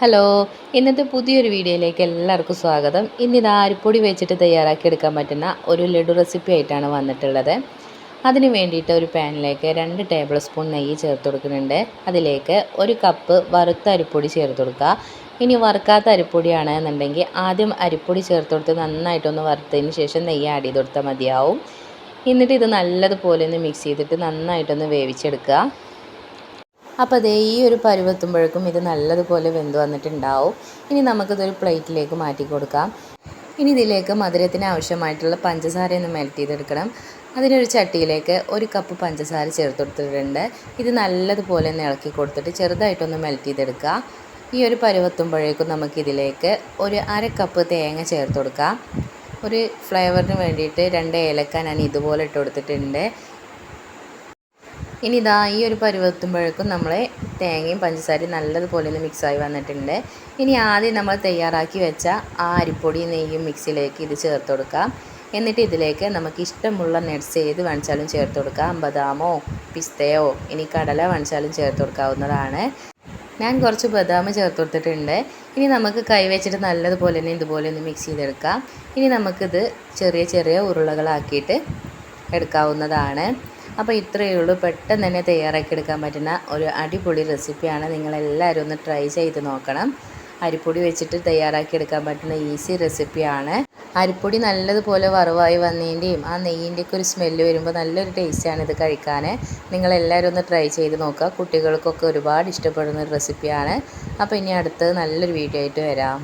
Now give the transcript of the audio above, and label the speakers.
Speaker 1: Hello, ഇന്നത്തെ പുതിയൊരു വീഡിയോയിലേക്ക് എല്ലാവർക്കും സ്വാഗതം. ഇന്നിത് അരിപ്പൊടി വെച്ചിട്ട് തയ്യാറാക്കിയെടുക്കാൻ പറ്റുന്ന ഒരു ലഡു റെസിപ്പി ആയിട്ടാണ് വന്നിട്ടുള്ളത്. അതിന് വേണ്ടിയിട്ട് ഒരു പാനിലേക്ക് 2 ടേബിൾ സ്പൂൺ നെയ്യ് ചേർത്ത് കൊടുക്കുന്നുണ്ട്. അതിലേക്ക് 1 കപ്പ് വറുത്ത അരിപ്പൊടി ചേർത്ത് കൊടുക്കുക. ഇനി വറുക്കാത്ത അരിപ്പൊടിയാണ് എന്നുണ്ടെങ്കിൽ ആദ്യം അരിപ്പൊടി ചേർത്ത് കൊടുത്ത് നന്നായിട്ടൊന്ന് വറുത്തതിന് ശേഷം നെയ്യ് ആഡ് ചെയ്ത് കൊടുത്താൽ മതിയാവും. എന്നിട്ട് ഇത് നല്ലതുപോലെ ഒന്ന് മിക്സ് ചെയ്തിട്ട് നന്നായിട്ടൊന്ന് വേവിച്ചെടുക്കുക. അപ്പോൾ അതേ ഈ ഒരു പരുവെത്തുമ്പോഴേക്കും ഇത് നല്ലതുപോലെ വെന്ത് വന്നിട്ടുണ്ടാവും. ഇനി നമുക്കിതൊരു പ്ലേറ്റിലേക്ക് മാറ്റി കൊടുക്കാം. ഇനി ഇതിലേക്ക് മധുരത്തിന് ആവശ്യമായിട്ടുള്ള പഞ്ചസാരയൊന്ന് മെൽറ്റ് ചെയ്തെടുക്കണം. അതിനൊരു ചട്ടിയിലേക്ക് 1 കപ്പ് പഞ്ചസാര ചേർത്ത് കൊടുത്തിട്ടുണ്ട്. ഇത് നല്ലതുപോലെ ഒന്ന് ഇളക്കി കൊടുത്തിട്ട് ചെറുതായിട്ടൊന്ന് മെൽറ്റ് ചെയ്തെടുക്കുക. ഈ ഒരു പരുവെത്തുമ്പോഴേക്കും നമുക്കിതിലേക്ക് ഒരു 1/2 കപ്പ് തേങ്ങ ചേർത്ത് കൊടുക്കാം. ഒരു ഫ്ലേവറിന് വേണ്ടിയിട്ട് 2 ഏലക്ക ഞാൻ ഇതുപോലെ ഇട്ട് കൊടുത്തിട്ടുണ്ട്. ഇനി ഇതാ ഈ ഒരു പരുവെത്തുമ്പോഴേക്കും നമ്മൾ തേങ്ങയും പഞ്ചസാരയും നല്ലതുപോലെ ഒന്ന് മിക്സായി വന്നിട്ടുണ്ട്. ഇനി ആദ്യം നമ്മൾ തയ്യാറാക്കി വെച്ച ആ അരിപ്പൊടി നെയ്യും മിക്സിയിലേക്ക് ഇത് ചേർത്ത് കൊടുക്കാം. എന്നിട്ട് ഇതിലേക്ക് നമുക്ക് ഇഷ്ടമുള്ള നട്ട്സ് ഏത് വേണിച്ചാലും ചേർത്ത് കൊടുക്കാം. ബദാമോ പിസ്തയോ ഇനി കടല വേണിച്ചാലും ചേർത്ത് കൊടുക്കാവുന്നതാണ്. ഞാൻ കുറച്ച് ബദാം ചേർത്ത് കൊടുത്തിട്ടുണ്ട്. ഇനി നമുക്ക് കൈ വെച്ചിട്ട് നല്ലതുപോലെ തന്നെ ഇതുപോലെ ഒന്ന് മിക്സ് ചെയ്തെടുക്കാം. ഇനി നമുക്കിത് ചെറിയ ചെറിയ ഉരുളകളാക്കിയിട്ട് എടുക്കാവുന്നതാണ്. അപ്പോൾ ഇത്രയേ ഉള്ളൂ, പെട്ടെന്ന് തന്നെ തയ്യാറാക്കിയെടുക്കാൻ പറ്റുന്ന ഒരു അടിപൊളി റെസിപ്പിയാണ്. നിങ്ങളെല്ലാവരും ഒന്ന് ട്രൈ ചെയ്ത് നോക്കണം. അരിപ്പൊടി വെച്ചിട്ട് തയ്യാറാക്കിയെടുക്കാൻ പറ്റുന്ന ഈസി റെസിപ്പിയാണ്. അരിപ്പൊടി നല്ലതുപോലെ വറവായി വന്നതിൻ്റെയും ആ നെയ്യിൻ്റെയൊക്കെ ഒരു സ്മെല്ല് വരുമ്പോൾ നല്ലൊരു ടേസ്റ്റാണ് ഇത് കഴിക്കാൻ. നിങ്ങളെല്ലാവരും ഒന്ന് ട്രൈ ചെയ്ത് നോക്കുക. കുട്ടികൾക്കൊക്കെ ഒരുപാട് ഇഷ്ടപ്പെടുന്ന ഒരു റെസിപ്പിയാണ്. അപ്പോൾ ഇനി അടുത്തത് നല്ലൊരു വീഡിയോ ആയിട്ട് വരാം.